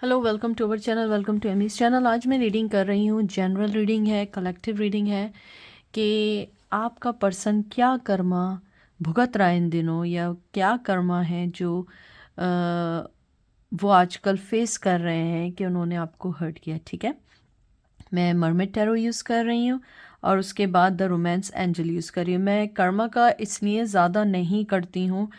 Hello, welcome to our channel, welcome to Amy's channel. आज मैं reading कर रही हूँ। जनरल रीडिंग है, कलेक्टिव रीडिंग है कि आपका पर्सन क्या कर्मा भुगत रहा है इन दिनों, या क्या कर्मा है जो अ, वो आजकल फेस कर रहे हैं कि उन्होंने आपको हर्ट किया। ठीक है, मैं मरमेड टैरो यूज़ कर रही हूँ और उसके बाद द रोमांस एंजल यूज़ कर रही हूँ। मैं कर्मा का इसलिए ज़्यादा नहीं करती हूँ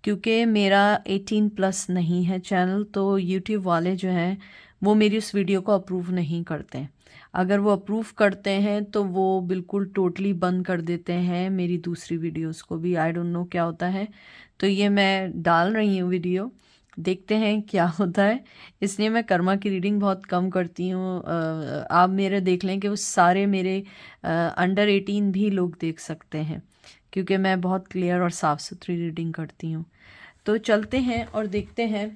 क्योंकि मेरा 18 प्लस नहीं है चैनल, तो यूट्यूब वाले जो हैं वो मेरी उस वीडियो को अप्रूव नहीं करते हैं। अगर वो अप्रूव करते हैं तो वो बिल्कुल टोटली बंद कर देते हैं मेरी दूसरी वीडियोस को भी। आई डोंट नो क्या होता है, तो ये मैं डाल रही हूँ वीडियो, देखते हैं क्या होता है। इसलिए मैं कर्मा की रीडिंग बहुत कम करती हूँ। आप मेरे देख लें कि वो सारे मेरे अंडर 18 भी लोग देख सकते हैं, क्योंकि मैं बहुत क्लियर और साफ़ सुथरी रीडिंग करती हूँ। तो चलते हैं और देखते हैं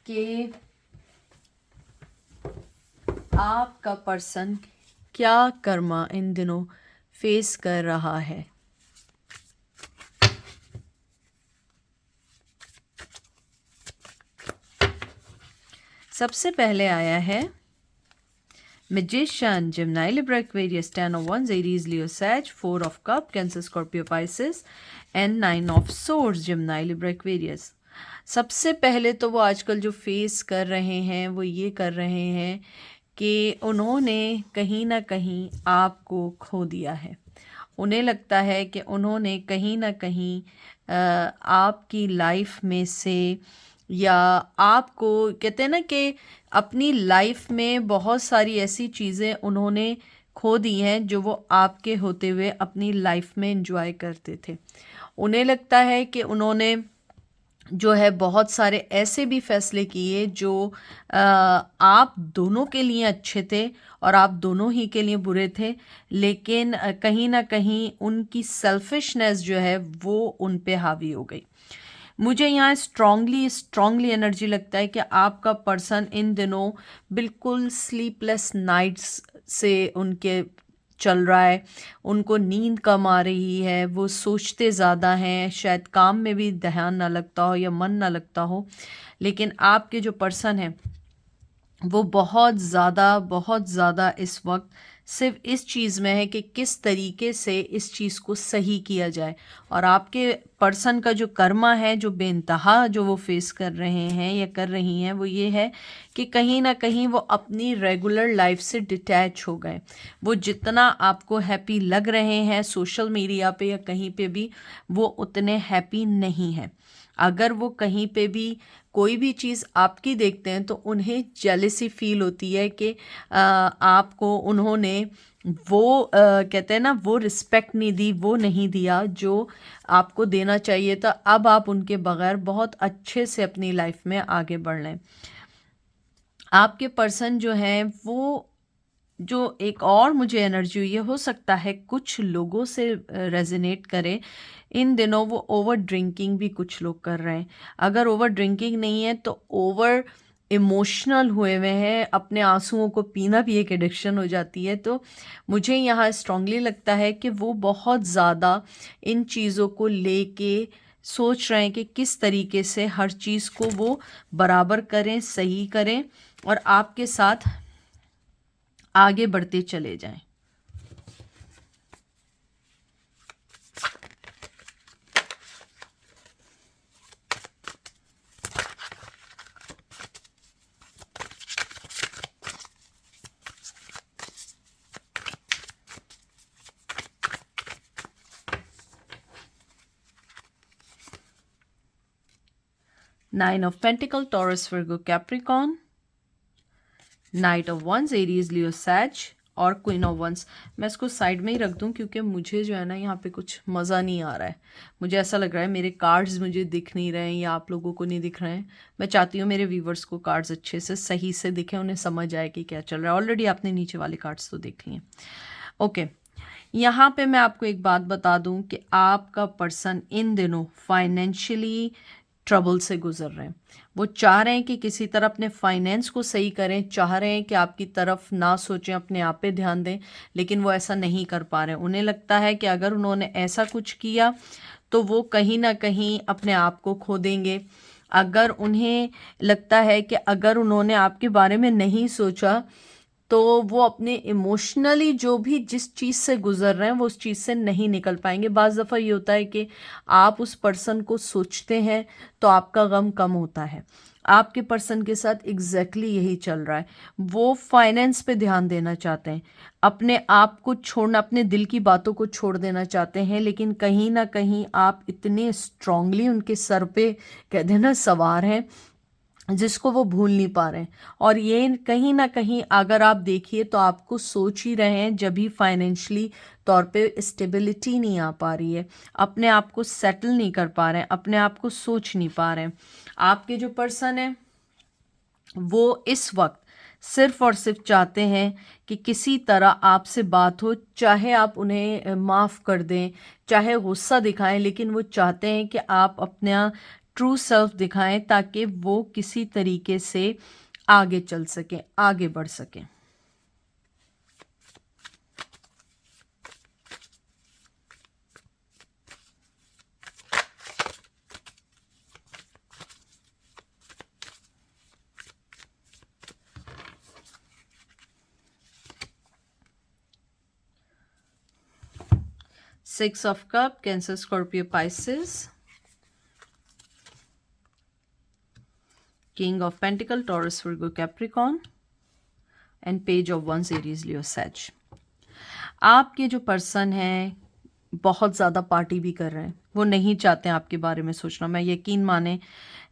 कि आपका पर्सन क्या कर्मा इन दिनों फेस कर रहा है। सबसे पहले आया है Magician, Gemini, Libra, Aquarius, 10 of Wands, Aries, Leo, Sag, 4 of Cup, Cancer, Scorpio, Pisces and 9 of Swords, Gemini, Libra, Aquarius। सबसे पहले तो वो आजकल जो फेस कर रहे हैं वो ये कर रहे हैं कि उन्होंने कहीं ना कहीं आपको खो दिया है। उन्हें लगता है कि उन्होंने कहीं ना कहीं आपकी लाइफ में से, या आपको कहते हैं ना कि अपनी लाइफ में बहुत सारी ऐसी चीज़ें उन्होंने खो दी हैं जो वो आपके होते हुए अपनी लाइफ में एंजॉय करते थे। उन्हें लगता है कि उन्होंने जो है बहुत सारे ऐसे भी फैसले किए जो आप दोनों के लिए अच्छे थे और आप दोनों ही के लिए बुरे थे, लेकिन कहीं ना कहीं उनकी सेल्फिशनेस जो है वो उन पे हावी हो गई। मुझे यहाँ स्ट्रांगली एनर्जी लगता है कि आपका पर्सन इन दिनों बिल्कुल स्लीपलेस नाइट्स से उनके चल रहा है। उनको नींद कम आ रही है, वो सोचते ज़्यादा हैं, शायद काम में भी ध्यान ना लगता हो या मन ना लगता हो। लेकिन आपके जो पर्सन है वो बहुत ज़्यादा इस वक्त सिर्फ इस चीज़ में है कि किस तरीके से इस चीज़ को सही किया जाए। और आपके पर्सन का जो कर्मा है, जो बेइंतहा जो वो फेस कर रहे हैं या कर रही हैं, वो ये है कि कहीं ना कहीं वो अपनी रेगुलर लाइफ से डिटैच हो गए। वो जितना आपको हैप्पी लग रहे हैं सोशल मीडिया पे या कहीं पे भी, वो उतने हैप्पी नहीं हैं। अगर वो कहीं पे भी कोई भी चीज़ आपकी देखते हैं तो उन्हें जेलसी फील होती है कि आपको उन्होंने वो कहते हैं ना, वो रिस्पेक्ट नहीं दी, वो नहीं दिया जो आपको देना चाहिए था। अब आप उनके बगैर बहुत अच्छे से अपनी लाइफ में आगे बढ़ लें। आपके पर्सन जो हैं वो, जो एक और मुझे एनर्जी हुई है, हो सकता है कुछ लोगों से रेजोनेट करे। इन दिनों वो ओवर ड्रिंकिंग भी कुछ लोग कर रहे हैं। अगर ओवर ड्रिंकिंग नहीं है तो ओवर इमोशनल हुए हुए हैं, अपने आंसुओं को पीना भी एक एडिक्शन हो जाती है। तो मुझे यहाँ स्ट्रांगली लगता है कि वो बहुत ज़्यादा इन चीज़ों को लेके सोच रहे हैं कि किस तरीके से हर चीज़ को वो बराबर करें, सही करें और आपके साथ आगे बढ़ते चले जाएं। Nine of Pentacles, Taurus, Virgo, Capricorn, Knight of Wands, Aries, Leo, Sag और क्वीन ऑफ वंस। मैं इसको साइड में ही रख दूं क्योंकि मुझे जो है ना यहाँ पे कुछ मज़ा नहीं आ रहा है। मुझे ऐसा लग रहा है मेरे कार्ड्स मुझे दिख नहीं रहे हैं या आप लोगों को नहीं दिख रहे हैं। मैं चाहती हूँ मेरे व्यूवर्स को कार्ड्स अच्छे से सही से दिखें, उन्हें समझ आए कि क्या चल रहा है। ऑलरेडी आपने नीचे वाले कार्ड्स तो देख लिए। ओके, यहाँ पे मैं आपको एक बात बता दूं कि आपका पर्सन इन दिनों फाइनेंशियली ट्रबल से गुजर रहे हैं। वो चाह रहे हैं कि किसी तरह अपने फाइनेंस को सही करें, चाह रहे हैं कि आपकी तरफ ना सोचें, अपने आप पे ध्यान दें, लेकिन वो ऐसा नहीं कर पा रहे हैं। उन्हें लगता है कि अगर उन्होंने ऐसा कुछ किया तो वो कहीं ना कहीं अपने आप को खो देंगे अगर उन्हें लगता है कि अगर उन्होंने आपके बारे में नहीं सोचा तो वो अपने इमोशनली जो भी जिस चीज़ से गुजर रहे हैं वो उस चीज़ से नहीं निकल पाएंगे। बाज़ दफ़ा ये होता है कि आप उस पर्सन को सोचते हैं तो आपका गम कम होता है। आपके पर्सन के साथ एग्जैक्टली यही चल रहा है। वो फाइनेंस पे ध्यान देना चाहते हैं, अपने आप को छोड़ना, अपने दिल की बातों को छोड़ देना चाहते हैं, लेकिन कहीं ना कहीं आप इतने स्ट्रांगली उनके सर पे कहते हैं ना सवार हैं जिसको वो भूल नहीं पा रहे हैं। और ये कहीं ना कहीं अगर आप देखिए तो आपको सोच ही रहे हैं, जब भी फाइनेंशली तौर पे स्टेबिलिटी नहीं आ पा रही है, अपने आप को सेटल नहीं कर पा रहे हैं, अपने आप को सोच नहीं पा रहे हैं। आपके जो पर्सन है वो इस वक्त सिर्फ और सिर्फ चाहते हैं कि किसी तरह आपसे बात हो, चाहे आप उन्हें माफ़ कर दें, चाहे गुस्सा दिखाएं, लेकिन वो चाहते हैं कि आप अपना ट्रू सेल्फ दिखाएं ताकि वो किसी तरीके से आगे चल सकें, आगे बढ़ सकें। Six of Cups, Cancer, Scorpio, Pisces. King of Pentacles, Taurus, Virgo, Capricorn. And Page of Wands, Aries, Leo, Sag. आपके जो पर्सन हैं बहुत ज़्यादा पार्टी भी कर रहे हैं, वो नहीं चाहते हैं आपके बारे में सोचना, मैं यकीन माने,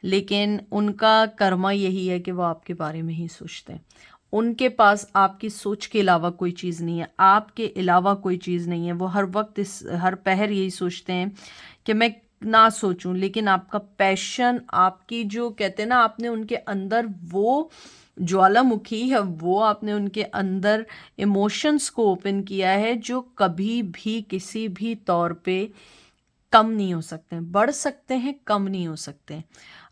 लेकिन उनका कर्मा यही है कि वो आपके बारे में ही सोचते हैं। उनके पास आपकी सोच के अलावा कोई चीज़ नहीं है, आपके अलावा कोई चीज़ नहीं है। वो हर वक्त हर पहर यही सोचते हैं कि मैं ना सोचूं, लेकिन आपका पैशन, आपकी जो कहते हैं ना, आपने उनके अंदर वो ज्वालामुखी है, वो आपने उनके अंदर इमोशंस को ओपन किया है जो कभी भी किसी भी तौर पे कम नहीं हो सकते हैं। बढ़ सकते हैं, कम नहीं हो सकते हैं।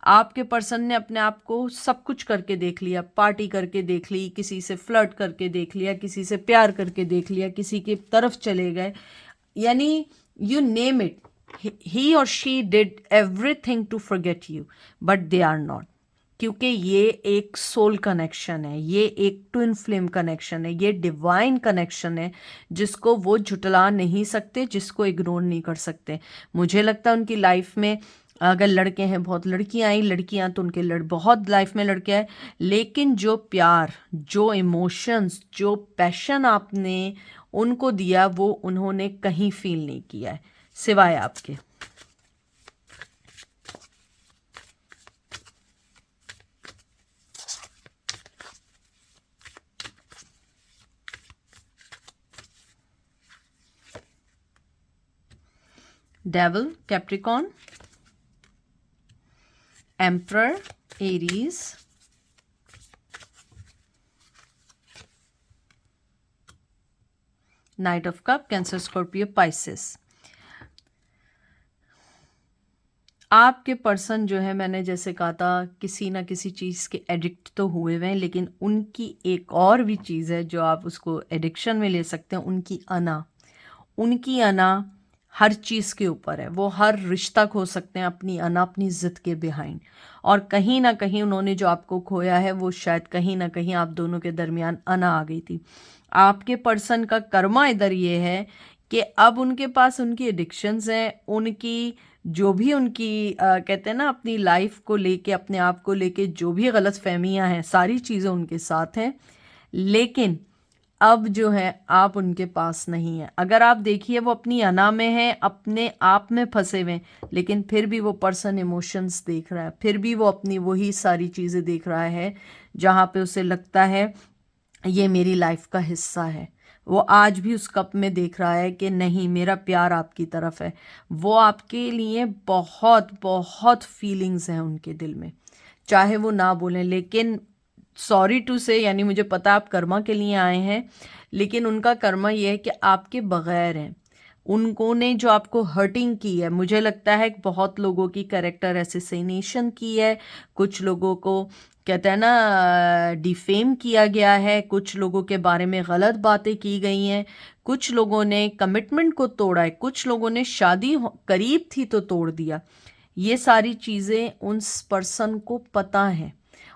आपके पर्सन ने अपने आप को सब कुछ करके देख लिया, पार्टी करके देख ली, किसी से फ्लर्ट करके देख लिया, किसी से प्यार करके देख लिया, किसी की तरफ चले गए, यानी यू नेम इट, ही और she did everything to forget you, but they are not. क्योंकि ये एक सोल कनेक्शन है, ये एक ट्विन फ्लेम कनेक्शन है, ये डिवाइन कनेक्शन है जिसको वो झुटला नहीं सकते, जिसको इग्नोर नहीं कर सकते। मुझे लगता है उनकी लाइफ में अगर लड़के हैं, बहुत लड़कियां आई, लड़कियां तो उनके बहुत लाइफ में लड़के आए, लेकिन जो प्यार, जो इमोशंस, जो पैशन आपने उनको दिया वो उन्होंने कहीं फील नहीं किया है सिवाय आपके। Devil, Capricorn. Emperor, Aries. Knight of Cups, Cancer, Scorpio, Pisces. आपके पर्सन जो है, मैंने जैसे कहा था, किसी ना किसी चीज़ के एडिक्ट तो हुए हुए हैं, लेकिन उनकी एक और भी चीज़ है जो आप उसको एडिक्शन में ले सकते हैं, उनकी अना। उनकी अना हर चीज़ के ऊपर है, वो हर रिश्ता खो सकते हैं अपनी अना, अपनी ज़िद के बिहाइंड। और कहीं ना कहीं उन्होंने जो आपको खोया है वो शायद कहीं ना कहीं आप दोनों के दरमियान अना आ गई थी। आपके पर्सन का कर्मा इधर ये है कि अब उनके पास उनकी एडिक्शंस हैं, उनकी जो भी उनकी कहते हैं ना, अपनी लाइफ को लेके, अपने आप को लेके जो भी गलत फहमियाँ हैं, सारी चीज़ें उनके साथ हैं, लेकिन अब जो है आप उनके पास नहीं है। अगर आप देखिए वो अपनी अना में है, अपने आप में फंसे हुए हैं, लेकिन फिर भी वो पर्सन इमोशंस देख रहा है, फिर भी वो अपनी वही सारी चीज़ें देख रहा है जहाँ पे उसे लगता है ये मेरी लाइफ का हिस्सा है। वो आज भी उस कप में देख रहा है कि नहीं, मेरा प्यार आपकी तरफ है। वो आपके लिए बहुत बहुत फीलिंग्स हैं उनके दिल में, चाहे वो ना बोलें, लेकिन सॉरी टू से, यानी मुझे पता आप कर्मा के लिए आए हैं, लेकिन उनका कर्मा ये है कि आपके बगैर हैं। उनको ने जो आपको हर्टिंग की है, मुझे लगता है कि बहुत लोगों की कैरेक्टर एसेसिनेशन की है, कुछ लोगों को कहते हैं ना डिफेम किया गया है, कुछ लोगों के बारे में गलत बातें की गई हैं, कुछ लोगों ने कमिटमेंट को तोड़ा है, कुछ लोगों ने शादी करीब थी तो तोड़ दिया। ये सारी चीज़ें उस पर्सन को पता है,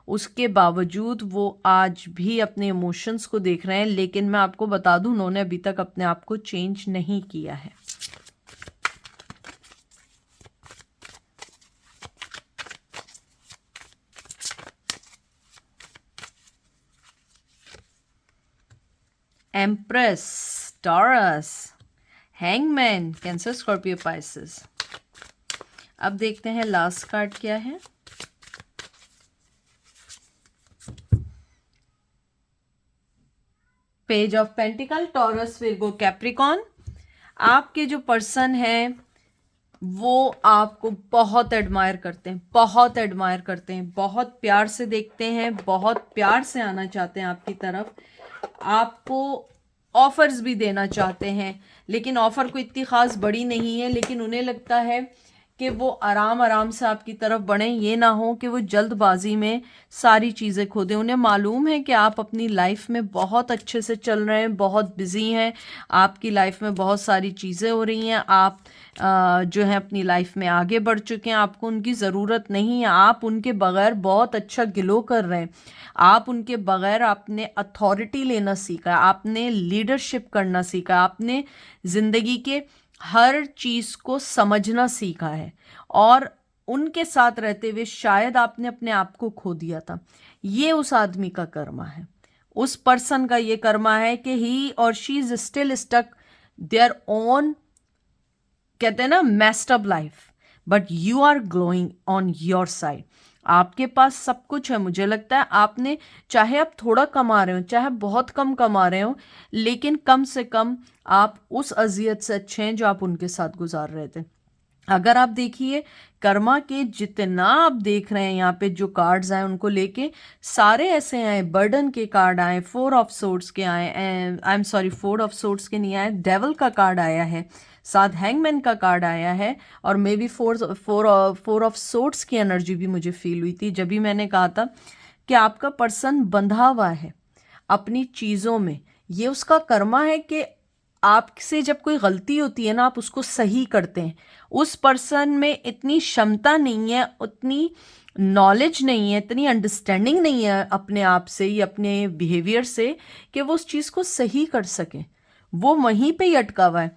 उसके बावजूद वो आज भी अपने इमोशंस को देख रहे हैं। लेकिन मैं आपको बता दूं, उन्होंने अभी तक अपने आप को चेंज नहीं किया है। Empress, taurus, hangman, cancer, Scorpio, Pisces. अब देखते हैं लास्ट कार्ड क्या है। Page of pentacle, taurus, Virgo, Capricorn. आपके जो पर्सन है वो आपको बहुत एडमायर करते हैं, बहुत एडमायर करते हैं, बहुत प्यार से देखते हैं, बहुत प्यार से आना चाहते हैं आपकी तरफ, आपको ऑफर्स भी देना चाहते हैं। लेकिन ऑफर कोई इतनी खास बड़ी नहीं है, लेकिन उन्हें लगता है कि वो आराम आराम से आपकी तरफ बढ़ें, ये ना हो कि वो जल्दबाजी में सारी चीज़ें खो दें। उन्हें मालूम है कि आप अपनी लाइफ में बहुत अच्छे से चल रहे हैं, बहुत बिजी हैं, आपकी लाइफ में बहुत सारी चीज़ें हो रही हैं, आप जो है अपनी लाइफ में आगे बढ़ चुके हैं, आपको उनकी ज़रूरत नहीं है, आप उनके बगैर बहुत अच्छा ग्लो कर रहे हैं, आप उनके बगैर आपने अथॉरिटी लेना सीखा, आपने लीडरशिप करना सीखा, आपने ज़िंदगी के हर चीज़ को समझना सीखा है, और उनके साथ रहते हुए शायद आपने अपने आप को खो दिया था। ये उस आदमी का कर्मा है, उस पर्सन का ये कर्मा है कि ही और she is still stuck there on, कहते हैं ना, messed up life, but you are glowing on your side. आपके पास सब कुछ है। मुझे लगता है आपने, चाहे आप थोड़ा कमा रहे हो, चाहे बहुत कम कमा रहे हो, लेकिन कम से कम आप उस अजियत से अच्छे हैं जो आप उनके साथ गुजार रहे थे। अगर आप देखिए कर्मा के जितना आप देख रहे हैं यहाँ पे जो कार्ड्स आए उनको लेके सारे ऐसे आए, बर्डन के कार्ड आए, 4 ऑफ सोर्ड्स के आए, I am sorry 4 of swords के नहीं आए, डेविल का कार्ड आया है, साथ हैंगमैन का कार्ड आया है, और may be four of swords की एनर्जी भी मुझे फील हुई थी जब भी मैंने कहा था कि आपका पर्सन बंधा हुआ है अपनी चीज़ों में। ये उसका कर्मा है कि आपसे जब कोई गलती होती है ना, आप उसको सही करते हैं। उस पर्सन में इतनी क्षमता नहीं है, उतनी नॉलेज नहीं है, इतनी अंडरस्टैंडिंग नहीं है अपने आप से या अपने बिहेवियर से कि वो उस चीज़ को सही कर सकें। वो वहीं पे ही अटका हुआ है।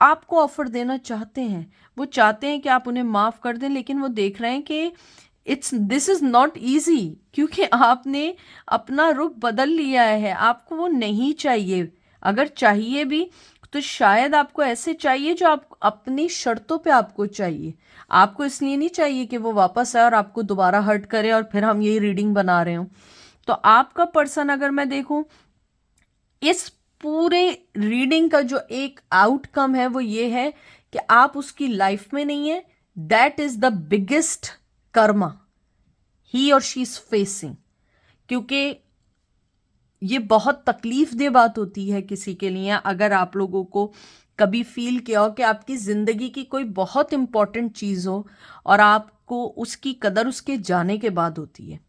आपको ऑफर देना चाहते हैं, वो चाहते हैं कि आप उन्हें माफ़ कर दें, लेकिन वो देख रहे हैं कि दिस इज़ नॉट ईजी, क्योंकि आपने अपना रुख बदल लिया है। आपको वो नहीं चाहिए। अगर चाहिए भी तो शायद आपको ऐसे चाहिए जो आप अपनी शर्तों पे आपको चाहिए। आपको इसलिए नहीं चाहिए कि वो वापस आए और आपको दोबारा हर्ट करे और फिर हम यही रीडिंग बना रहे हो। तो आपका पर्सन, अगर मैं देखूं, इस पूरे रीडिंग का जो एक आउटकम है वो ये है कि आप उसकी लाइफ में नहीं है। That is the biggest karma ही और शी इज फेसिंग, क्योंकि ये बहुत तकलीफ दे बात होती है किसी के लिए अगर आप लोगों को कभी फील किया हो कि आपकी ज़िंदगी की कोई बहुत इंपॉर्टेंट चीज़ हो और आपको उसकी कदर उसके जाने के बाद होती है।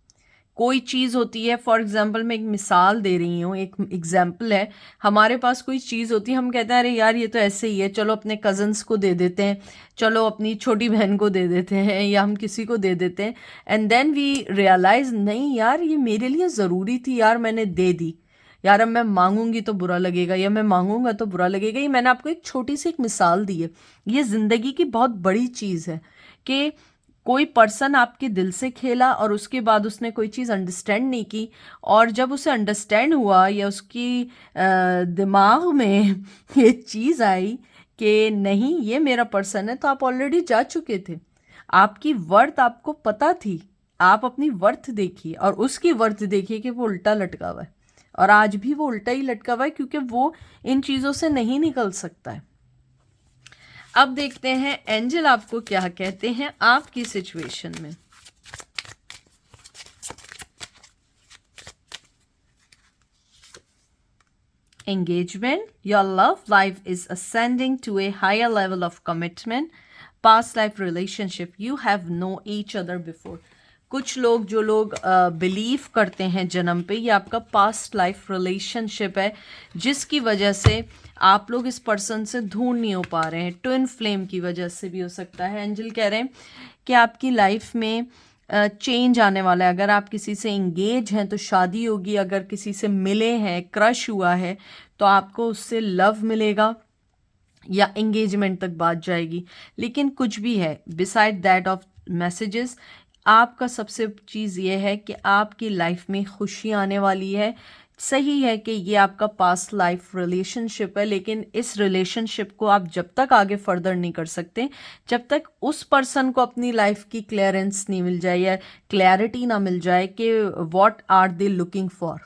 कोई चीज़ होती है, फॉर एग्जांपल मैं एक मिसाल दे रही हूँ, एक एग्जांपल है, हमारे पास कोई चीज़ होती है, हम कहते हैं अरे यार ये तो ऐसे ही है, चलो अपने कज़न्स को दे देते हैं, चलो अपनी छोटी बहन को दे देते हैं, या हम किसी को दे देते हैं, एंड देन वी रियलाइज़ नहीं यार ये मेरे लिए ज़रूरी थी यार, मैंने दे दी यार, अब मैं मांगूंगी तो बुरा लगेगा या मैं मांगूंगा तो बुरा लगेगा। ये मैंने आपको एक छोटी सी एक मिसाल दी है। ये ज़िंदगी की बहुत बड़ी चीज़ है कि कोई पर्सन आपके दिल से खेला और उसके बाद उसने कोई चीज़ अंडरस्टैंड नहीं की, और जब उसे अंडरस्टैंड हुआ या उसकी दिमाग में ये चीज़ आई कि नहीं ये मेरा पर्सन है, तो आप ऑलरेडी जा चुके थे। आपकी वर्थ आपको पता थी। आप अपनी वर्थ देखिए और उसकी वर्थ देखिए कि वो उल्टा लटका हुआ है, और आज भी वो उल्टा ही लटका हुआ है क्योंकि वो इन चीज़ों से नहीं निकल सकता है। अब देखते हैं एंजल आपको क्या कहते हैं आपकी सिचुएशन में। Engagement, your love life is ascending to a higher level of commitment. Past life relationship, you have known each other before. कुछ लोग जो लोग बिलीव करते हैं जन्म पे, ये आपका पास्ट लाइफ रिलेशनशिप है जिसकी वजह से आप लोग इस पर्सन से दूर नहीं हो पा रहे हैं। ट्विन फ्लेम की वजह से भी हो सकता है। एंजल कह रहे हैं कि आपकी लाइफ में चेंज आने वाला है। अगर आप किसी से इंगेज हैं तो शादी होगी, अगर किसी से मिले हैं, क्रश हुआ है, तो आपको उससे लव मिलेगा या एंगेजमेंट तक बात जाएगी। लेकिन कुछ भी है बिसाइड दैट ऑफ मैसेजेस, आपका सबसे चीज़ ये है कि आपकी लाइफ में खुशी आने वाली है। सही है कि ये आपका पास्ट लाइफ रिलेशनशिप है, लेकिन इस रिलेशनशिप को आप जब तक आगे फर्दर नहीं कर सकते, जब तक उस पर्सन को अपनी लाइफ की क्लियरेंस नहीं मिल जाए या क्लैरिटी ना मिल जाए कि what are they looking for.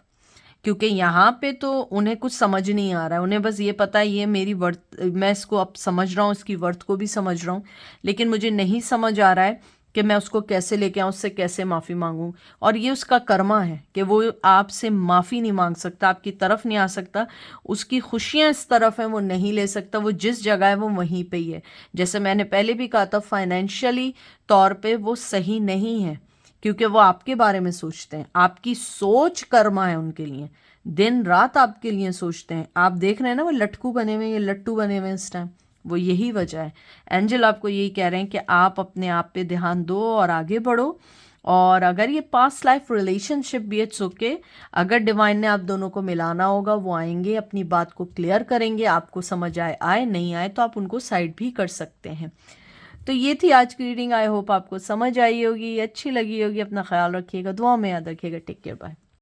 क्योंकि यहाँ पे तो उन्हें कुछ समझ नहीं आ रहा है, उन्हें बस ये पता है ये मेरी वर्थ, मैं इसको अब समझ रहा हूँ, इसकी वर्थ को भी समझ रहा हूँ, लेकिन मुझे नहीं समझ आ रहा है कि मैं उसको कैसे लेके आऊँ, उससे कैसे माफ़ी मांगूँ। और ये उसका कर्मा है कि वो आपसे माफ़ी नहीं मांग सकता, आपकी तरफ नहीं आ सकता, उसकी खुशियाँ इस तरफ हैं वो नहीं ले सकता, वो जिस जगह है वो वहीं पे ही है। जैसे मैंने पहले भी कहा था, फाइनेंशियली तौर पे वो सही नहीं है, क्योंकि वो आपके बारे में सोचते हैं, आपकी सोच कर्मा है उनके लिए, दिन रात आपके लिए सोचते हैं। आप देख रहे हैं ना वो लटकू बने हुए, ये लट्टू बने हुए इस टाइम, वो यही वजह है। एंजल आपको यही कह रहे हैं कि आप अपने आप पे ध्यान दो और आगे बढ़ो। और अगर ये पास्ट लाइफ रिलेशनशिप भी इट्स ओके, अगर डिवाइन ने आप दोनों को मिलाना होगा वो आएंगे, अपनी बात को क्लियर करेंगे, आपको समझ आए आए, नहीं आए तो आप उनको साइड भी कर सकते हैं। तो ये थी आज की रीडिंग। आई होप आपको समझ आई होगी, अच्छी लगी होगी। अपना ख्याल रखिएगा, दुआ में याद रखिएगा। Take care, bye.